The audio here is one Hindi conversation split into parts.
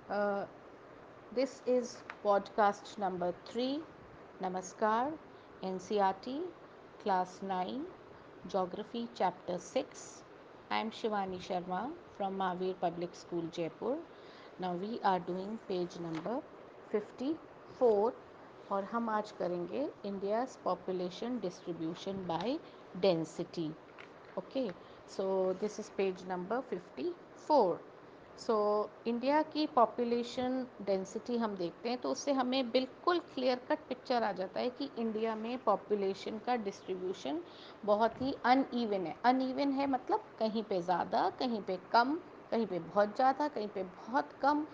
Uh, this is podcast number 3. Namaskar, NCRT, Class 9, Geography Chapter 6. I am Shivani Sharma from Mahavir Public School, Jaipur. Now we are doing page number 54 और हम आज करेंगे India's population distribution by density. Okay, so this is page number 54. So India की पॉपुलेशन डेंसिटी हम देखते हैं तो उससे हमें बिल्कुल क्लियर कट पिक्चर आ जाता है कि इंडिया में पॉपुलेशन का डिस्ट्रीब्यूशन बहुत ही अनइवन है। अनइवन है मतलब कहीं पे ज़्यादा, कहीं पे कम, कहीं पे बहुत ज़्यादा, कहीं पे बहुत कम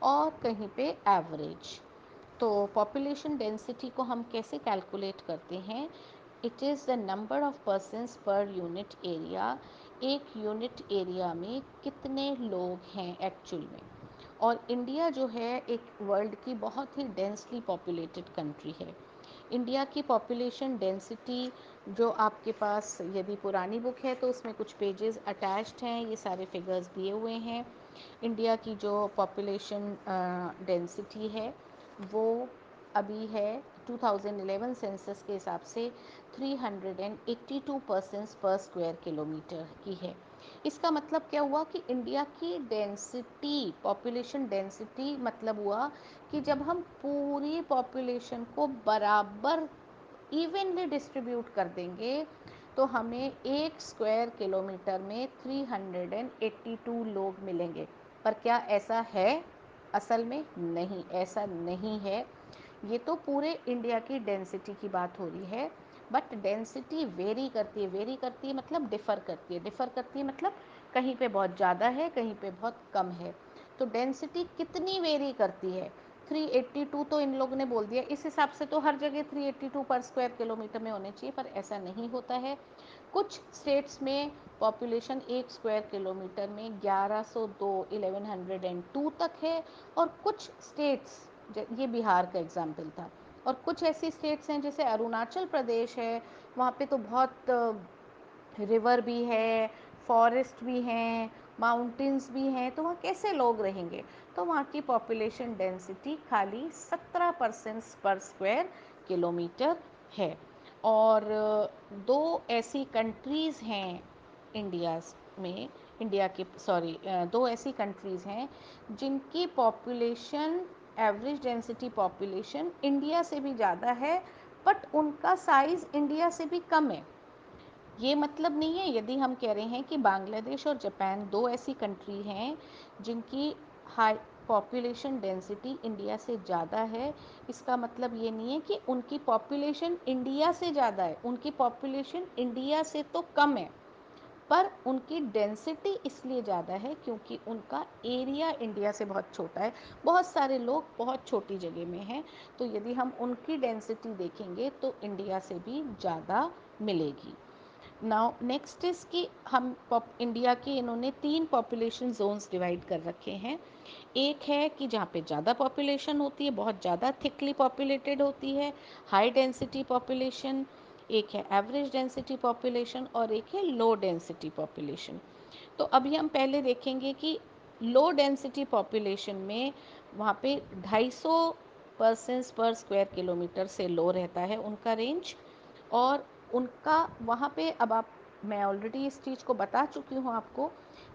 और कहीं पे एवरेज। तो पॉपुलेशन डेंसिटी को हम कैसे कैलकुलेट करते हैं? It is the number of persons per unit area. एक यूनिट एरिया में कितने लोग हैं एक्चुअल में। और इंडिया जो है एक वर्ल्ड की बहुत ही डेंसली पॉपुलेटेड कंट्री है। इंडिया की पॉपुलेशन डेंसिटी जो आपके पास यदि पुरानी बुक है तो उसमें कुछ पेजेस अटैच्ड हैं, ये सारे फिगर्स दिए हुए हैं। इंडिया की जो पॉपुलेशन डेंसिटी है वो अभी है 2011 सेंसस के हिसाब से 382 पर्सन्स पर स्क्वायर किलोमीटर की है। इसका मतलब क्या हुआ कि इंडिया की डेंसिटी, पॉपुलेशन डेंसिटी मतलब हुआ कि जब हम पूरी पॉपुलेशन को बराबर इवनली डिस्ट्रीब्यूट कर देंगे तो हमें एक स्क्वायर किलोमीटर में 382 लोग मिलेंगे। पर क्या ऐसा है? असल में नहीं, ऐसा नहीं है। ये तो पूरे इंडिया की डेंसिटी की बात हो रही है, बट डेंसिटी वेरी करती है। वेरी करती है मतलब डिफ़र करती है। डिफ़र करती है मतलब कहीं पे बहुत ज़्यादा है, कहीं पे बहुत कम है। तो डेंसिटी कितनी वेरी करती है? 382 तो इन लोगों ने बोल दिया, इस हिसाब से तो हर जगह 382 पर स्क्वायर किलोमीटर में होने चाहिए, पर ऐसा नहीं होता है। कुछ स्टेट्स में पॉपुलेशन एक स्क्वायर किलोमीटर में 1102 1102 तक है, और कुछ स्टेट्स, ये बिहार का एग्जाम्पल था, और कुछ ऐसी स्टेट्स हैं जैसे अरुणाचल प्रदेश है, वहाँ पे तो बहुत रिवर भी है, फॉरेस्ट भी हैं, माउंटेन्स भी हैं, तो वहाँ कैसे लोग रहेंगे? तो वहाँ की पॉपुलेशन डेंसिटी खाली 17% पर स्क्वायर किलोमीटर है। और दो ऐसी कंट्रीज़ हैं इंडिया में, इंडिया के सॉरी दो ऐसी कंट्रीज़ हैं जिनकी population, average density population India से भी ज़्यादा है, बट उनका साइज़ इंडिया से भी कम है। ये मतलब नहीं है, यदि हम कह रहे हैं कि बांग्लादेश और जापान दो ऐसी कंट्री हैं जिनकी हाई पॉपुलेशन डेंसिटी इंडिया से ज़्यादा है, इसका मतलब ये नहीं है कि उनकी पॉपुलेशन इंडिया से ज़्यादा है। उनकी पॉपुलेशन इंडिया से तो कम है, पर उनकी डेंसिटी इसलिए ज़्यादा है क्योंकि उनका एरिया इंडिया से बहुत छोटा है। बहुत सारे लोग बहुत छोटी जगह में हैं, तो यदि हम उनकी डेंसिटी देखेंगे तो इंडिया से भी ज़्यादा मिलेगी। नाउ नेक्स्ट इज़ कि हम इंडिया के इन्होंने 3 पॉपुलेशन जोन्स डिवाइड कर रखे हैं। एक है कि जहाँ पे ज़्यादा पॉपुलेशन होती है, बहुत ज़्यादा थिकली पॉपुलेटेड होती है, हाई डेंसिटी पॉपुलेशन। एक है एवरेज डेंसिटी पॉपुलेशन और एक है लो डेंसिटी पॉपुलेशन। तो अभी हम पहले देखेंगे कि लो डेंसिटी पॉपुलेशन में वहाँ पे 250 पर्सन्स पर स्क्वायर किलोमीटर से लो रहता है उनका रेंज। और उनका वहाँ पे अब आप, मैं ऑलरेडी इस चीज़ को बता चुकी हूँ आपको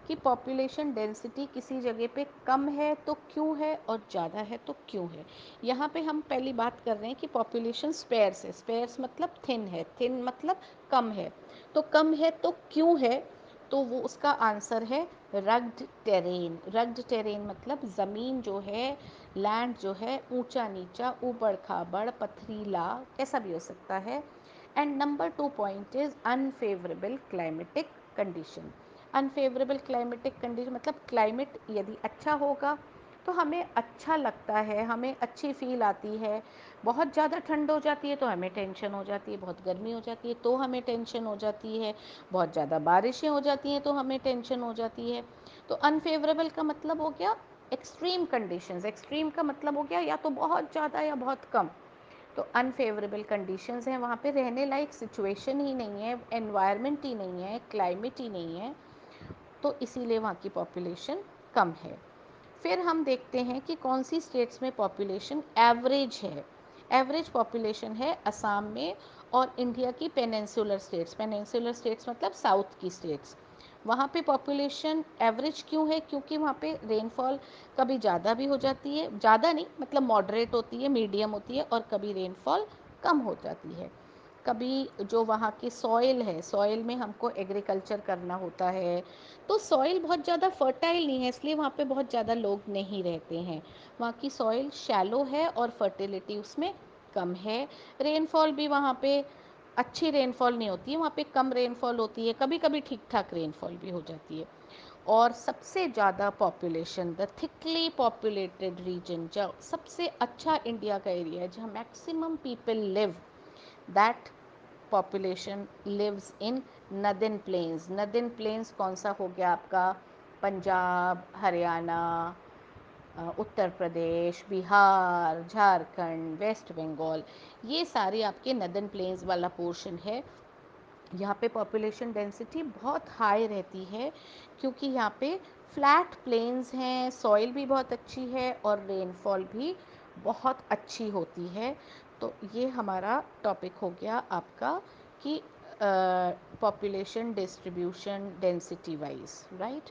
कि पॉपुलेशन डेंसिटी किसी जगह पे कम है तो क्यों है और ज़्यादा है तो क्यों है। यहाँ पे हम पहली बात कर रहे हैं कि पॉपुलेशन स्पेयर्स है। स्पेयर्स मतलब थिन है, थिन मतलब कम है। तो कम है तो क्यों है? तो वो उसका आंसर है रग्ड टेरेन। रग्ड टेरेन मतलब ज़मीन जो है, लैंड जो है, ऊंचा नीचा, ऊबड़ खाबड़, पथरीला, कैसा भी हो सकता है। And number 2 point is unfavourable climatic condition. Unfavourable climatic condition मतलब क्लाइमेट यदि अच्छा होगा तो हमें अच्छा लगता है, हमें अच्छी फील आती है। बहुत ज़्यादा ठंड हो जाती है तो हमें टेंशन हो जाती है, बहुत गर्मी हो जाती है तो हमें टेंशन हो जाती है, बहुत ज़्यादा बारिशें हो जाती हैं तो हमें टेंशन हो जाती है। तो अनफेवरेबल का मतलब हो गया एक्सट्रीम कंडीशंस। एक्सट्रीम का मतलब हो गया या तो बहुत ज़्यादा या बहुत कम। तो अनफेवरेबल कंडीशंस हैं, वहाँ पे रहने लायक सिचुएशन ही नहीं है, एनवायरनमेंट ही नहीं है, क्लाइमेट ही नहीं है, तो इसीलिए वहाँ की पॉपुलेशन कम है। फिर हम देखते हैं कि कौन सी स्टेट्स में पॉपुलेशन एवरेज है। एवरेज पॉपुलेशन है असम में और इंडिया की पेनिनसुलर स्टेट्स। पेनिनसुलर स्टेट्स मतलब साउथ की स्टेट्स। वहाँ पे पॉपुलेशन एवरेज क्यों है? क्योंकि वहाँ पे रेनफॉल कभी ज़्यादा भी हो जाती है, ज़्यादा नहीं मतलब मॉडरेट होती है, मीडियम होती है, और कभी रेनफॉल कम हो जाती है। कभी जो वहाँ की सॉइल है, सॉइल में हमको एग्रीकल्चर करना होता है, तो सॉइल बहुत ज़्यादा फर्टाइल नहीं है, इसलिए वहाँ पे बहुत ज़्यादा लोग नहीं रहते हैं। वहाँ की सॉइल शैलो है और फर्टिलिटी उसमें कम है। रेनफॉल भी वहाँ पे अच्छी रेनफॉल नहीं होती है, वहाँ पे कम रेनफॉल होती है, कभी कभी ठीक ठाक रेनफॉल भी हो जाती है। और सबसे ज़्यादा population, the thickly populated region, जो सबसे अच्छा इंडिया का एरिया है, जहाँ maximum people live, that population lives in northern plains. Northern plains कौन सा हो गया आपका? पंजाब, हरियाणा, उत्तर प्रदेश, बिहार, झारखंड, वेस्ट बंगाल, ये सारे आपके नदन प्लेन्स वाला पोर्शन है। यहाँ पे पॉपुलेशन डेंसिटी बहुत हाई रहती है क्योंकि यहाँ पे फ्लैट प्लेन्स हैं, सॉइल भी बहुत अच्छी है और रेनफॉल भी बहुत अच्छी होती है। तो ये हमारा टॉपिक हो गया आपका कि population distribution density wise, right.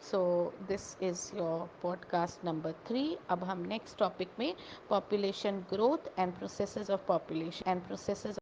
So this is your podcast number 3। अब हम नेक्स्ट टॉपिक में population growth and processes of